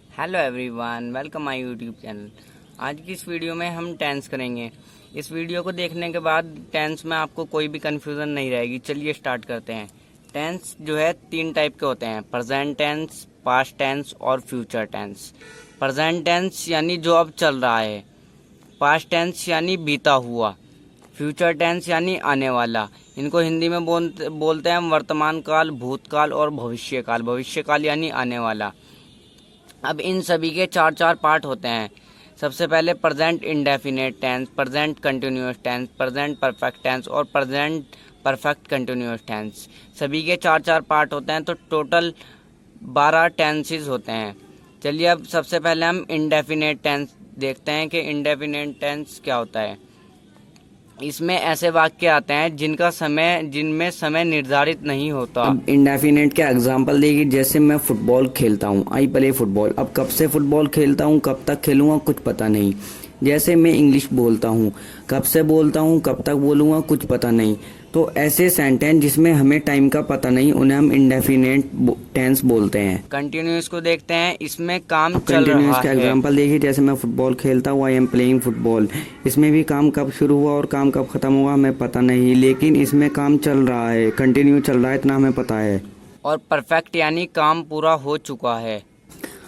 Hello everyone, welcome my YouTube channel. आज की इस वीडियो में हम टेंस करेंगे। इस वीडियो को देखने के बाद टेंस में आपको कोई भी कंफ्यूजन नहीं रहेगी। चलिए स्टार्ट करते हैं। टेंस जो है 3 टाइप के होते हैं, प्रेजेंट टेंस, पास्ट टेंस और फ्यूचर टेंस। प्रेजेंट टेंस यानी जो अब चल रहा है, पास्ट टेंस यानी बीता हुआ, फ्यूचर टेंस यानी आने वाला। इनको हिंदी में बोलते हैं हम वर्तमान काल, भूतकाल और भविष्यकाल। भविष्यकाल यानी आने वाला। अब इन सभी के 4 पार्ट होते हैं। सबसे पहले present indefinite tense, present continuous tense, present perfect tense और प्रेजेंट परफेक्ट कंटिन्यूअस टेंस। सभी के 4 पार्ट होते हैं, तो टोटल 12 टेंसेस होते हैं। चलिए अब सबसे पहले हम इंडेफिनेट टेंस देखते हैं कि इंडेफिनेट टेंस क्या होता है। इसमें ऐसे वाक्य आते हैं जिनमें समय निर्धारित नहीं होता। अब इंडेफिनेट का एग्जांपल देखिए, जैसे मैं फुटबॉल खेलता हूँ, आई प्ले फुटबॉल। अब कब से फुटबॉल खेलता हूँ, कब तक खेलूँगा, कुछ पता नहीं। जैसे मैं इंग्लिश बोलता हूँ, कब से बोलता हूँ, कब तक बोलूँगा, कुछ पता नहीं। तो ऐसे सेंटेंस जिसमें हमें टाइम का पता नहीं, उन्हें हम इंडेफिनेट टेंस बोलते हैं। कंटिन्यूअस को देखते हैं, इसमें काम चल रहा है। कंटिन्यूअस का एग्जांपल देखिए, जैसे मैं फुटबॉल खेलता हूँ, आई एम प्लेइंग फुटबॉल। इसमें भी काम कब शुरू हुआ और काम कब खत्म हुआ हमें पता नहीं, लेकिन इसमें काम चल रहा है, कंटिन्यू चल रहा है, इतना हमें पता है। और परफेक्ट यानी काम पूरा हो चुका है।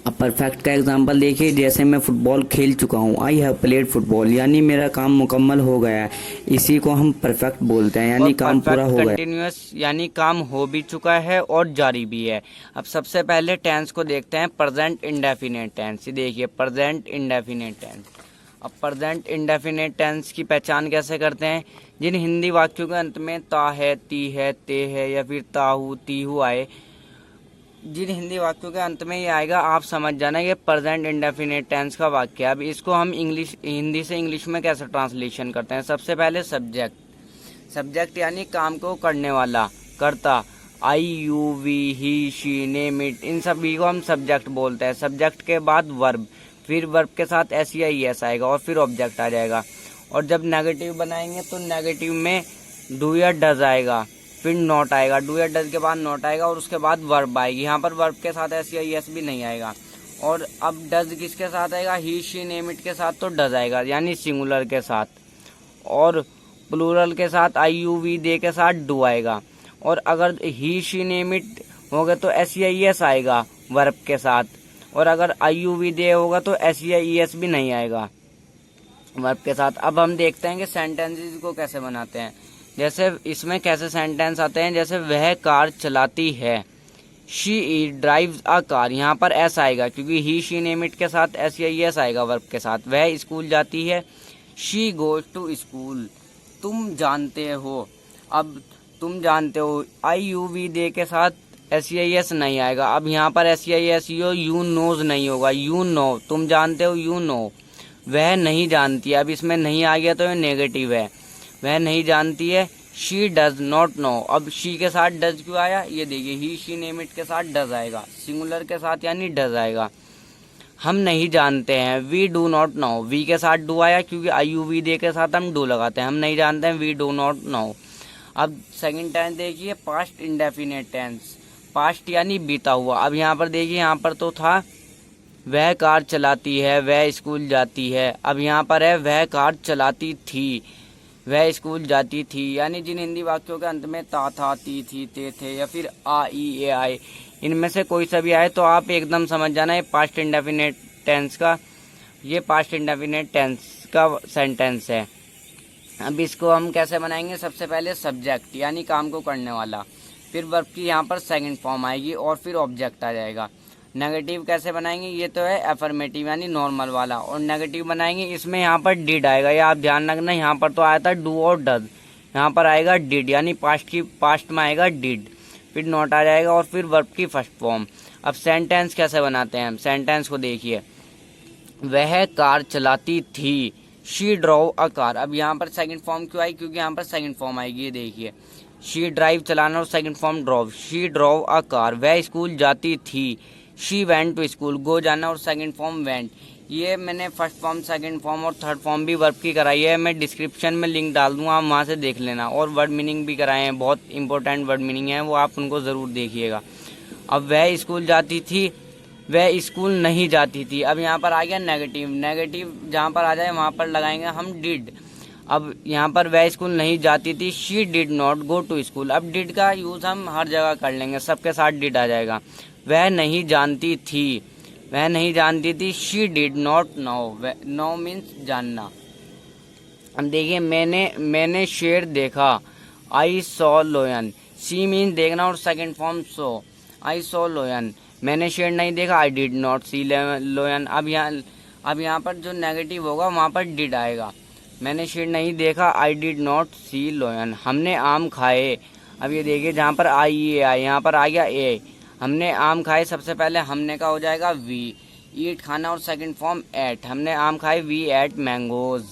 अब परफेक्ट का एग्जांपल देखिए, जैसे मैं फुटबॉल खेल चुका हूँ, आई हैव प्लेड फुटबॉल, यानी मेरा काम मुकम्मल हो गया है। इसी को हम परफेक्ट बोलते हैं, यानी काम पूरा हो गया। कंटिन्यूअस यानी काम हो भी चुका है और जारी भी है। अब सबसे पहले टेंस को देखते हैं, प्रेजेंट इंडेफिनेट टेंस। देखिए प्रेजेंट इंडेफिनेट टेंस। अब प्रेजेंट इंडेफिनेट टेंस की पहचान कैसे करते हैं? जिन हिंदी वाक्यों के अंत में ता है, ती है, ते है या फिर ताहू, तीहू आए, जिन हिंदी वाक्यों के अंत में ये आएगा, आप समझ जाना ये प्रेजेंट इंडेफिनेट टेंस का वाक्य है। अब इसको हम हिंदी से इंग्लिश में कैसे ट्रांसलेशन करते हैं? सबसे पहले सब्जेक्ट। सब्जेक्ट यानी काम को करने वाला, कर्ता। I, you, we, he, she, name it, इन सभी को हम सब्जेक्ट बोलते हैं। सब्जेक्ट के बाद वर्ब, फिर वर्ब के साथ एस या ई एस आएगा और फिर ऑब्जेक्ट आ जाएगा। और जब नेगेटिव बनाएंगे तो नेगेटिव में डू या डज आएगा, फिर नॉट आएगा, डू या डज के बाद नॉट आएगा और उसके बाद वर्ब आएगी। यहाँ पर वर्ब के साथ एस या एस भी नहीं आएगा। और अब डज किसके साथ आएगा? ही, शी, नेम इट के साथ तो डज आएगा, यानी सिंगुलर के साथ। और प्लूरल के साथ आई, यू, वी, दे के साथ डू आएगा। और अगर ही, शी, नेम इट होगा तो एस या एस आएगा वर्ब के साथ। और अगर आई, यू, वी, दे होगा तो एस या एस भी नहीं आएगा वर्ब के साथ। अब हम देखते हैं कि सेंटेंसेस को कैसे बनाते हैं। जैसे इसमें कैसे सेंटेंस आते हैं, जैसे वह कार चलाती है, शी ड्राइव्स अ कार। यहाँ पर एस आएगा क्योंकि ही, शी, नेम इट के साथ एस या एस आएगा वर्ब के साथ। वह स्कूल जाती है, शी गोज टू स्कूल। तुम जानते हो, अब तुम जानते हो, आई, यू, वी, दे के साथ एस या एस नहीं आएगा। अब यहाँ पर एस या एस यू नोज नहीं होगा, यू नो, तुम जानते हो, यू नो। वह नहीं जानती है, अब इसमें नहीं आ गया तो ये नेगेटिव है, वह नहीं जानती है। शी डज नॉट नो, अब शी के साथ डज क्यों आया? ये देखिए, ही, शी, नेम इट के साथ डज आएगा, सिंगुलर के साथ यानी डज आएगा। हम नहीं जानते हैं, we do not know, we के साथ डू आया क्योंकि आई, यू, वी, दे के साथ हम डू लगाते हैं। हम नहीं जानते हैं, वी डू नॉट नो। अब सेकंड टेंस देखिए, पास्ट इंडेफिनेट टेंस। पास्ट यानी बीता हुआ। अब यहाँ पर देखिए, यहाँ पर तो था वह कार चलाती है, वह स्कूल जाती है। अब यहाँ पर है वह कार चलाती थी, वह स्कूल जाती थी। यानी जिन हिंदी वाक्यों के अंत में ता था, ती थी, ते थे या फिर आ, ई, ए आए, इनमें से कोई सा भी आए तो आप एकदम समझ जाना ये पास्ट इंडेफिनेट टेंस का सेंटेंस है। अब इसको हम कैसे बनाएंगे? सबसे पहले सब्जेक्ट यानी काम को करने वाला, फिर वर्ब की यहाँ पर सेकंड फॉर्म आएगी और फिर ऑब्जेक्ट आ जाएगा। नेगेटिव कैसे बनाएंगे? ये तो है एफर्मेटिव यानी नॉर्मल वाला। और नेगेटिव बनाएंगे, इसमें यहाँ पर डिड आएगा, या आप ध्यान रखना, यहाँ पर तो आया था डू और डज, यहाँ पर आएगा डिड, यानी पास्ट में आएगा डिड, फिर नॉट आ जाएगा और फिर वर्ब की फर्स्ट फॉर्म। अब सेंटेंस कैसे बनाते हैं हम? सेंटेंस को देखिए, वह कार चलाती थी, शी ड्राइव अ कार। अब यहाँ पर सेकंड फॉर्म क्यों आई? क्योंकि यहाँ पर सेकंड फॉर्म आएगी, ये देखिए, शी ड्राइव चलाना और second form drive, she drive a car. वह स्कूल जाती थी, शी वेंट टू स्कूल, गो जाना और सेकंड फॉर्म वेंट। ये मैंने फर्स्ट फॉर्म, सेकंड फॉर्म और थर्ड फॉर्म भी वर्ब की कराई है, मैं डिस्क्रिप्शन में लिंक डाल दूंगा, आप वहाँ से देख लेना। और वर्ड मीनिंग भी कराए हैं, बहुत इंपॉर्टेंट वर्ड मीनिंग है, वो आप उनको ज़रूर देखिएगा। अब वह स्कूल जाती थी, वह स्कूल नहीं जाती थी। अब यहाँ पर आ गया नेगेटिव, नेगेटिव जहाँ पर आ जाए वहाँ पर लगाएंगे हम डिड। अब यहाँ पर वह स्कूल नहीं जाती थी, she did not go to school. अब डिड का यूज हम हर जगह कर लेंगे, सबके साथ डिड आ जाएगा। वह नहीं जानती थी, वह नहीं जानती थी, she did not know, know means जानना। अब देखिए मैंने शेर देखा, आई सॉ लोयन, सी मीन्स देखना और second form so, I saw लोयन। मैंने शेर नहीं देखा, आई डिड नॉट सी लोयन। अब यहाँ पर जो नेगेटिव होगा वहाँ पर डिड आएगा। मैंने शेर नहीं देखा, आई डिड नॉट सी लोयन। हमने आम खाए, अब ये देखिए जहाँ पर आई ए आई, यहाँ पर आ गया ए। हमने आम खाए, सबसे पहले हमने का हो जाएगा वी, ईट खाना और सेकंड फॉर्म एट। हमने आम खाए, वी एट मैंगोज।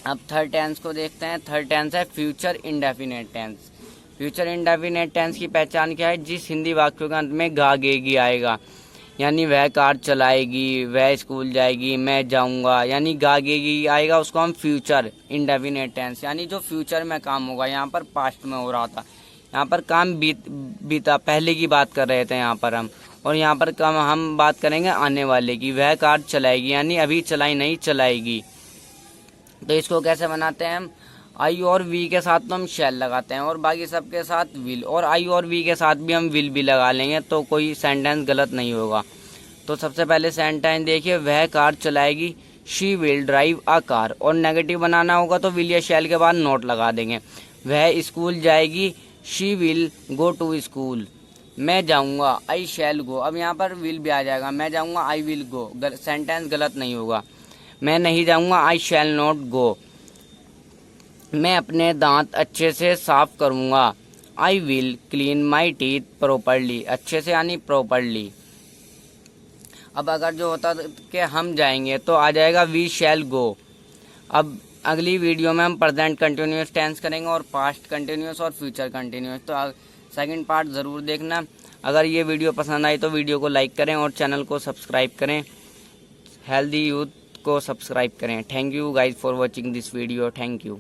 अब थर्ड टेंस को देखते हैं। थर्ड टेंस है future indefinite tense. Future indefinite tense की पहचान क्या है? जिस हिंदी वाक्यों के अंत में गागेगी आएगा, यानी वह कार चलाएगी, वह स्कूल जाएगी, मैं जाऊंगा, यानी गागेगी आएगा, उसको हम फ्यूचर इंडेफिनेट टेंस, यानी जो फ्यूचर में काम होगा। यहाँ पर पास्ट में हो रहा था, यहाँ पर काम बीता पहले की बात कर रहे थे यहाँ पर हम, और यहाँ पर काम हम बात करेंगे आने वाले की। वह कार चलाएगी यानी अभी चलाई नहीं, चलाएगी। तो इसको कैसे बनाते हैं हम? आई और वी के साथ तो हम शैल लगाते हैं और बाकी सब के साथ विल, और आई और वी के साथ भी हम विल भी लगा लेंगे, तो कोई सेंटेंस गलत नहीं होगा। तो सबसे पहले सेंटेंस देखिए, वह कार चलाएगी, she will drive a car. और नेगेटिव बनाना होगा तो विल या शैल के बाद नोट लगा देंगे। वह स्कूल जाएगी, she will go to school. मैं जाऊंगा, आई शैल गो। अब यहाँ पर विल भी आ जाएगा, मैं जाऊंगा, आई विल गो। सेंटेंस गलत नहीं होगा। मैं नहीं जाऊंगा, आई शैल नॉट गो। मैं अपने दांत अच्छे से साफ करूंगा, I will clean my teeth properly. अच्छे से यानी प्रॉपरली। अब अगर जो होता कि हम जाएंगे तो आ जाएगा वी शैल गो। अब अगली वीडियो में हम प्रेजेंट कंटिन्यूअस टेंस करेंगे और पास्ट कंटिन्यूअस और फ्यूचर कंटिन्यूअस। तो सेकंड पार्ट ज़रूर देखना। अगर ये वीडियो पसंद आई तो वीडियो को लाइक करें और चैनल को सब्सक्राइब करें। हेल्दी यूथ को सब्सक्राइब करें। Thank you guys for watching this video. Thank you.